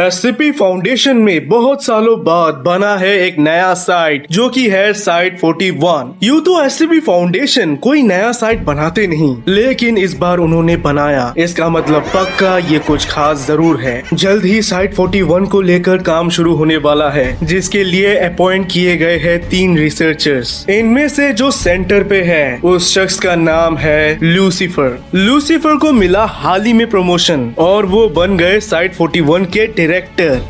SCP foundation में बहुत सालों बाद बना है एक नया साइट जो कि है साइट 41। यूं तो एससीपी फाउंडेशन कोई नया साइट बनाते नहीं, लेकिन इस बार उन्होंने बनाया। इसका मतलब पक्का ये कुछ खास जरूर है। जल्द ही साइट 41 को लेकर काम शुरू होने वाला है, जिसके लिए अपॉइंट किए गए हैं 3 रिसर्चर्स। इनमें से जो सेंटर पे है उस शख्स का नाम है लूसीफर। लूसीफर को मिला हाल ही में प्रमोशन और वो बन गए साइट 41 के डायरेक्टर।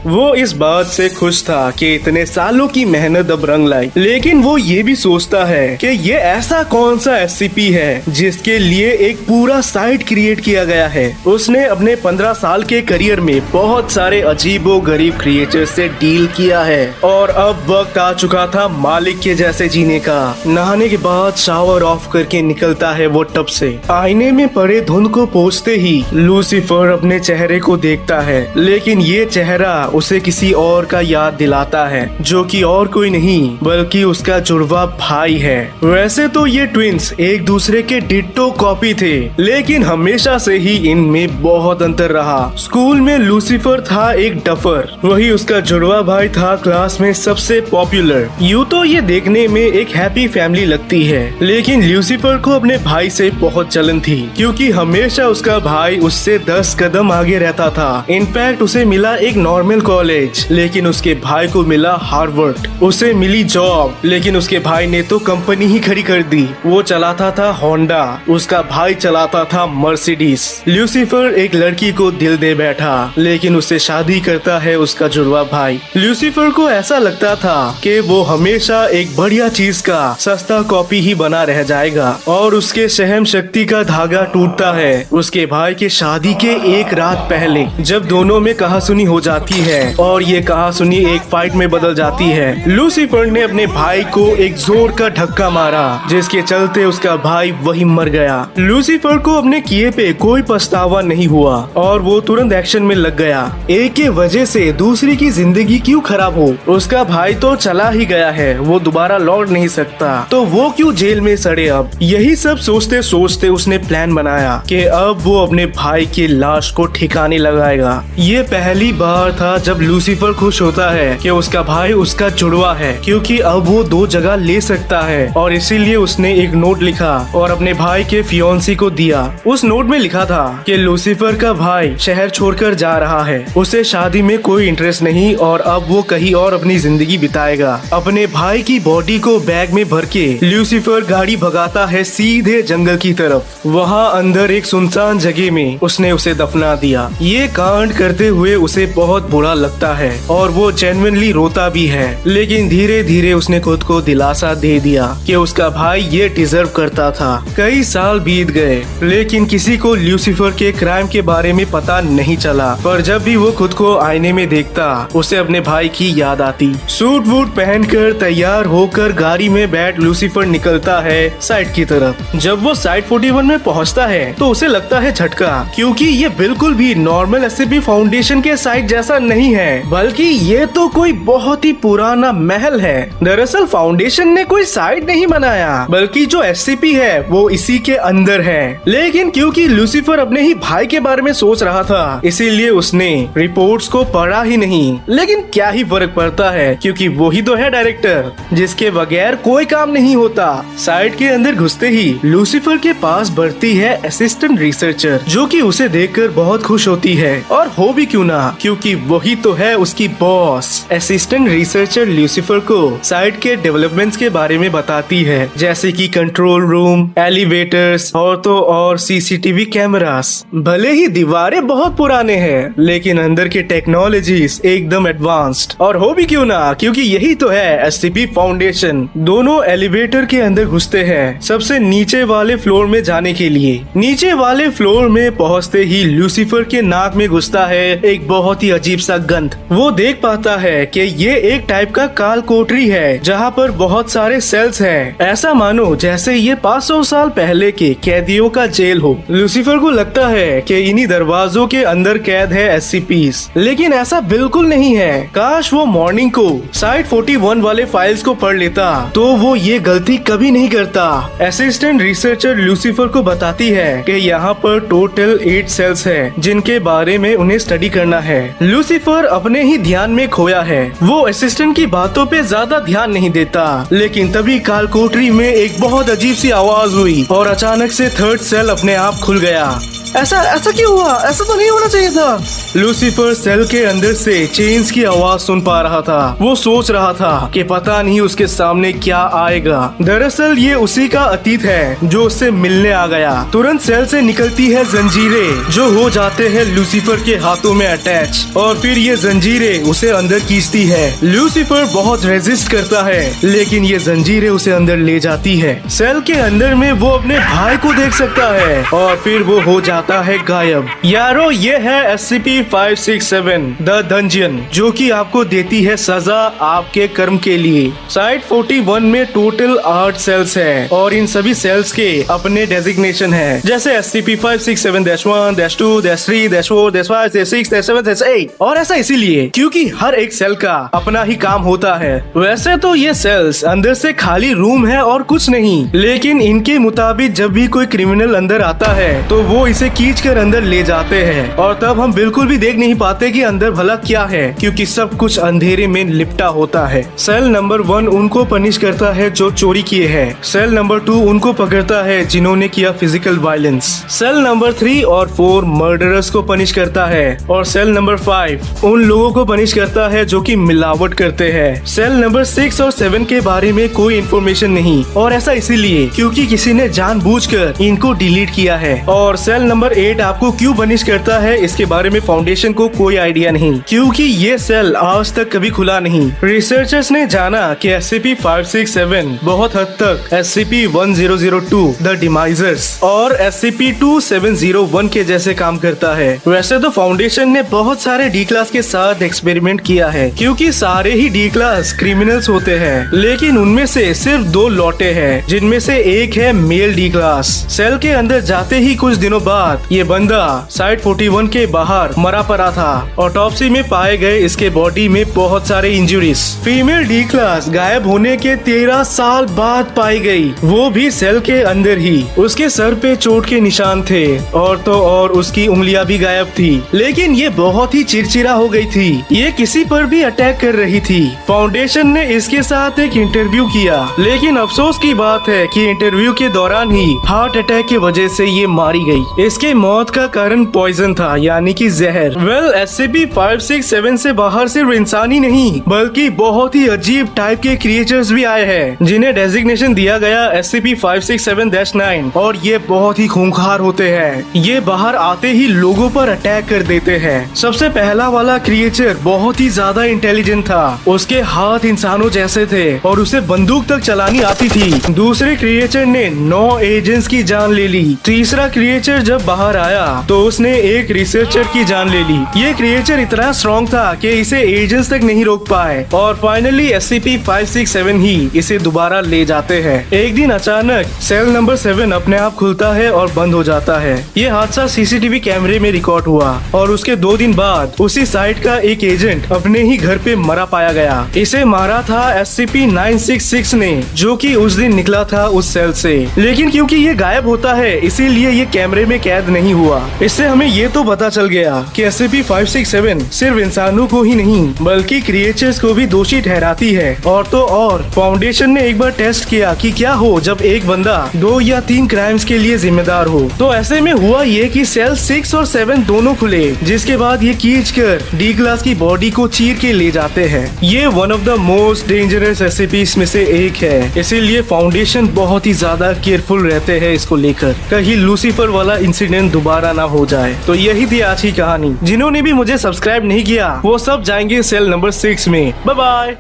वो इस बात से खुश था कि इतने सालों की मेहनत अब रंग लाई, लेकिन वो ये भी सोचता है कि ये ऐसा कौन सा एससीपी है जिसके लिए एक पूरा साइट क्रिएट किया गया है। उसने अपने 15 साल के करियर में बहुत सारे अजीबो गरीब क्रिएचर से डील किया है और अब वक्त आ चुका था मालिक के जैसे जीने का। नहाने के बाद शावर ऑफ करके निकलता है वो टब से। आईने में पड़े धुंध को पोंछते ही लूसीफर अपने चेहरे को देखता है, लेकिन ये चेहरा उसे किसी और का याद दिलाता है, जो कि और कोई नहीं बल्कि उसका जुड़वा भाई है। वैसे तो ये ट्विंस एक दूसरे के डिट्टो कॉपी थे, लेकिन हमेशा से ही इनमें बहुत अंतर रहा। स्कूल में लूसीफर था एक डफर, वही उसका जुड़वा भाई था क्लास में सबसे पॉपुलर। यूं तो ये देखने में एक हैप्पी फैमिली लगती है, लेकिन लूसीफर को अपने भाई से बहुत जलन थी, क्योंकि हमेशा उसका भाई उससे 10 कदम आगे रहता था। इनफैक्ट उसे मिला एक नॉर्मल कॉलेज, लेकिन उसके भाई को मिला हार्वर्ड। उसे मिली जॉब, लेकिन उसके भाई ने तो कंपनी ही खड़ी कर दी। वो चलाता था होंडा, उसका भाई चलाता था मर्सिडीज। लूसीफर एक लड़की को दिल दे बैठा, लेकिन उससे शादी करता है उसका जुड़वा भाई। लूसीफर को ऐसा लगता था कि वो हमेशा एक बढ़िया चीज का सस्ता कॉपी ही बना रह जाएगा, और उसके सहम शक्ति का धागा टूटता है उसके भाई के शादी के एक रात पहले, जब दोनों में कहासुनी हो जाती है और ये कहासुनी एक फाइट में बदल जाती है। लूसीफर ने अपने भाई को एक जोर का धक्का मारा, जिसके चलते उसका भाई वही मर गया। लूसीफर को अपने किए पे कोई पछतावा नहीं हुआ और वो तुरंत एक्शन में लग गया। एक के वजह से दूसरी की जिंदगी क्यों खराब हो? उसका भाई तो चला ही गया है, वो दोबारा लौट नहीं सकता, तो वो क्यों जेल में सड़े अब? यही सब सोचते सोचते उसने प्लान बनाया कि अब वो अपने भाई की लाश को ठिकाने लगाएगा। ये पहली बार था जब लूसीफर खुश होता है कि उसका भाई उसका जुड़वा है, क्योंकि अब वो 2 जगह ले सकता है, और इसीलिए उसने एक नोट लिखा और अपने भाई के फियोंसी को दिया। उस नोट में लिखा था कि लूसीफर का भाई शहर छोड़कर जा रहा है, उसे शादी में कोई इंटरेस्ट नहीं और अब वो कहीं और अपनी जिंदगी बिताएगा। अपने भाई की बॉडी को बैग में भर के लूसीफर गाड़ी भगाता है सीधे जंगल की तरफ। वहाँ अंदर एक सुनसान जगह में उसने उसे दफना दिया। ये कांड करते हुए उसे बहुत बुरा लगता है और वो जेन्युइनली रोता भी है, लेकिन धीरे धीरे उसने खुद को दिलासा दे दिया कि उसका भाई ये डिजर्व करता था। कई साल बीत गए, लेकिन किसी को लूसीफर के क्राइम के बारे में पता नहीं चला, पर जब भी वो खुद को आईने में देखता उसे अपने भाई की याद आती। सूट वूट पहनकर तैयार होकर गाड़ी में बैठ लूसीफर निकलता है साइट की तरफ। जब वो साइट 41 में पहुंचता है तो उसे लगता है झटका, क्योंकि ये बिल्कुल भी नॉर्मल एससीपी फाउंडेशन के साइट जैसा नहीं है, बल्कि ये तो कोई बहुत ही पुराना महल है। दरअसल फाउंडेशन ने कोई साइट नहीं बनाया, बल्कि जो एससीपी है वो इसी के अंदर है। लेकिन क्योंकि लूसीफर अपने ही भाई के बारे में सोच रहा था, इसीलिए उसने रिपोर्ट्स को पढ़ा ही नहीं। लेकिन क्या ही फर्क पड़ता है, क्योंकि वो ही तो है डायरेक्टर, जिसके बगैर कोई काम नहीं होता। साइट के अंदर घुसते ही लूसीफर के पास बढ़ती है असिस्टेंट रिसर्चर, जो कि उसे देखकर बहुत खुश होती है, और हो भी क्यों ना, क्योंकि वही तो है उसकी बॉस। असिस्टेंट रिसर्चर लूसीफर को साइट के डेवलपमेंट्स के बारे में बताती है, जैसे कि कंट्रोल रूम, एलिवेटर्स और तो और सीसीटीवी कैमरास। भले ही दीवारें बहुत पुराने हैं, लेकिन अंदर के टेक्नोलॉजीज एकदम एडवांस्ड। और हो भी क्यों ना, क्योंकि यही तो है एससीपी फाउंडेशन। दोनों एलिवेटर के अंदर घुसते हैं सबसे नीचे वाले फ्लोर में जाने के लिए। नीचे वाले फ्लोर में पहुंचते ही लूसीफर के नाक में घुसता है एक बहुत ही अजीब सा गंध। वो देख पाता है कि ये एक टाइप का काल कोठरी है, जहाँ पर बहुत सारे सेल्स हैं। ऐसा मानो जैसे ये 500 साल पहले के कैदियों का जेल हो। लूसीफर को लगता है कि इन्हीं दरवाजों के अंदर कैद है एससीपीज, लेकिन ऐसा बिल्कुल नहीं है। काश वो मॉर्निंग को साइट 41 वाले फाइल्स को पढ़ लेता, तो वो ये गलती कभी नहीं करता। असिस्टेंट रिसर्चर लूसीफर को बताती है कि यहाँ पर टोटल 8 सेल्स हैं, जिनके बारे में उन्हें स्टडी करना है। लूसीफर अपने ही ध्यान में खोया है। वो असिस्टेंट की बातों पे ज्यादा ध्यान नहीं देता, लेकिन तभी काल कोठरी में एक बहुत अजीब सी आवाज हुई और अचानक से थर्ड सेल अपने आप खुल गया। ऐसा क्यों हुआ? ऐसा तो नहीं होना चाहिए था। लूसीफर सेल के अंदर से चेन्स की आवाज सुन पा रहा था। वो सोच रहा था कि पता नहीं उसके सामने क्या आएगा। दरअसल ये उसी का अतीत है जो उससे मिलने आ गया। तुरंत सेल से निकलती है जंजीरें जो हो जाते हैं लूसीफर के हाथों में अटैच, और फिर ये जंजीरें उसे अंदर खींचती है। लूसीफर बहुत रेजिस्ट करता है, लेकिन ये जंजीरें उसे अंदर ले जाती है। सेल के अंदर में वो अपने भाई को देख सकता है और फिर वो हो जाता है गायब। यारो, ये है SCP-567 द डंजियन, जो कि आपको देती है सजा आपके कर्म के लिए। साइट 41 में टोटल 8 सेल्स है और इन सभी सेल्स के अपने डेजिग्नेशन है, जैसे SCP-567-1, -2, -3, -4, -5, -6, -7, -8। और ऐसा इसीलिए क्योंकि हर एक सेल का अपना ही काम होता है। वैसे तो ये सेल्स अंदर से खाली रूम है और कुछ नहीं, लेकिन इनके मुताबिक जब भी कोई क्रिमिनल अंदर आता है तो वो इसे खींच कर अंदर ले जाते हैं, और तब हम बिल्कुल भी देख नहीं पाते कि अंदर भला क्या है, क्योंकि सब कुछ अंधेरे में लिपटा होता है। सेल नंबर 1 उनको पनिश करता है जो चोरी किए हैं। सेल नंबर 2 उनको पकड़ता है जिन्होंने किया फिजिकल वायलेंस। सेल नंबर 3 और 4 मर्डरर्स को पनिश करता है, और सेल नंबर 5 उन लोगों को पनिश करता है जो कि मिलावट करते हैं। सेल नंबर 6 और 7 के बारे में कोई इन्फॉर्मेशन नहीं, और ऐसा इसीलिए क्योंकि किसी ने जानबूझकर इनको डिलीट किया है। और सेल नंबर 8 आपको क्यों पनिश करता है इसके बारे में फाउंडेशन को कोई आइडिया नहीं, क्योंकि ये सेल आज तक कभी खुला नहीं। रिसर्चर्स ने जाना कि SCP-567 बहुत हद तक SCP-1002 द डिमाइजर्स और SCP-2701 के जैसे काम करता है। वैसे तो फाउंडेशन ने बहुत सारे डी क्लास के साथ एक्सपेरिमेंट किया है, क्योंकि सारे ही डी क्लास क्रिमिनल्स होते हैं, लेकिन उनमें से सिर्फ 2 लौटे हैं, जिनमें से एक है मेल डी क्लास। सेल के अंदर जाते ही कुछ दिनों बाद ये बंदा साइट 41 के बाहर मरा पड़ा था। ऑटोप्सी में पाए गए इसके बॉडी में बहुत सारे इंजरीज। फीमेल डी क्लास गायब होने के 13 साल बाद पाई गई, वो भी सेल के अंदर ही। उसके सर पे चोट के निशान थे, और तो और उसकी उंगलियां भी गायब थी, लेकिन ये बहुत ही चिड़चिड़ा हो गई थी। ये किसी पर भी अटैक कर रही थी। फाउंडेशन ने इसके साथ एक इंटरव्यू किया, लेकिन अफसोस की बात है कि इंटरव्यू के दौरान ही हार्ट अटैक की वजह से ये मारी गई। इसके मौत का कारण पॉइजन था, यानी कि जहर। SCP-567 से बाहर सिर्फ इंसान ही नहीं, बल्कि बहुत ही अजीब टाइप के क्रिएचर्स भी आए हैं, जिन्हें डेजिग्नेशन दिया गया SCP-567-9, और ये बहुत ही खूंखार होते हैं। ये बाहर आते ही लोगों पर अटैक कर देते हैं। सबसे पहला वाला क्रिएचर बहुत ही ज्यादा इंटेलिजेंट था। उसके हाथ इंसानों जैसे थे और उसे बंदूक तक चलानी आती थी। दूसरे क्रिएचर ने 9 एजेंट्स की जान ले ली। तीसरा क्रिएचर जब बाहर आया तो उसने एक रिसर्चर की जान ले ली। ये क्रिएचर इतना स्ट्रॉन्ग था कि इसे एजेंट्स तक नहीं रोक पाए, और फाइनली SCP-567 ही इसे दोबारा ले जाते हैं। एक दिन अचानक सेल नंबर 7 अपने आप खुलता है और बंद हो जाता है। ये हादसा CCTV कैमरे में रिकॉर्ड हुआ, और उसके 2 दिन बाद उसी साइट का एक एजेंट अपने ही घर पे मरा पाया गया। इसे मारा था SCP-966 ने, जो कि उस दिन निकला था उस सेल से। लेकिन क्योंकि ये गायब होता है, इसीलिए ये कैमरे में कैद नहीं हुआ। इससे हमें ये तो पता चल गया कि SCP-567 सिर्फ इंसानों को ही नहीं, बल्कि क्रिएचर्स को भी दोषी ठहराती है। और तो और फाउंडेशन ने एक बार टेस्ट किया कि क्या हो जब एक बंदा 2 या 3 क्राइम्स के लिए जिम्मेदार हो। तो ऐसे में हुआ ये कि सेल 6 और 7 दोनों खुले, जिसके बाद ये खींचकर डी क्लास की बॉडी को चीर के ले जाते हैं। ये one of the most dangerous SCPs में से एक है, इसीलिए फाउंडेशन बहुत ही ज्यादा केयरफुल रहते हैं इसको लेकर, कहीं लूसीफर वाला इंसिडेंट दोबारा ना हो जाए। तो यही थी आज की कहानी। जिन्होंने भी मुझे सब्सक्राइब नहीं किया वो सब जाएंगे सेल नंबर 6 में। Bye bye.